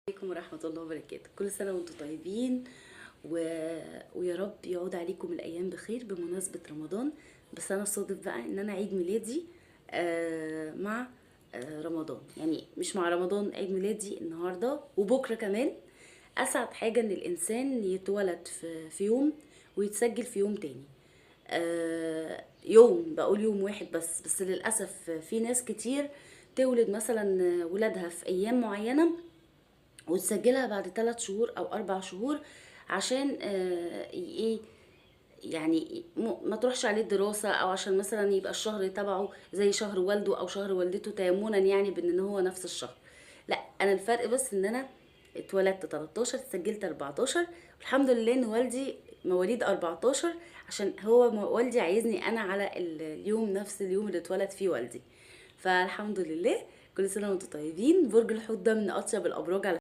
عليكم ورحمة الله وبركاته. كل سنة وانتم طيبين ويا رب يعود عليكم الأيام بخير بمناسبة رمضان. بس أنا صادف بقى إن أنا عيد ميلادي مع رمضان، يعني مش مع رمضان، عيد ميلادي النهاردة وبكرة كمان. أسعد حاجة إن الإنسان يتولد في يوم ويتسجل في يوم تاني. يوم، بقول يوم واحد بس للأسف في ناس كتير تولد مثلا ولادها في أيام معينة وتسجلها بعد 3 شهور او 4 شهور عشان ايه، يعني ما تروحش عليه الدراسة، او عشان مثلا يبقى الشهر تبعه زي شهر والده او شهر والدته تيمنا، يعني بان هو نفس الشهر. لا، انا الفرق بس ان انا اتولدت 13 سجلت 14، والحمد لله ان والدي مواليد 14 عشان هو والدي عايزني انا على اليوم نفس اليوم اللي اتولد فيه والدي. فالحمد لله. كل سنة وانتم طيبين. برج الحوت ده من اطيب الابراج على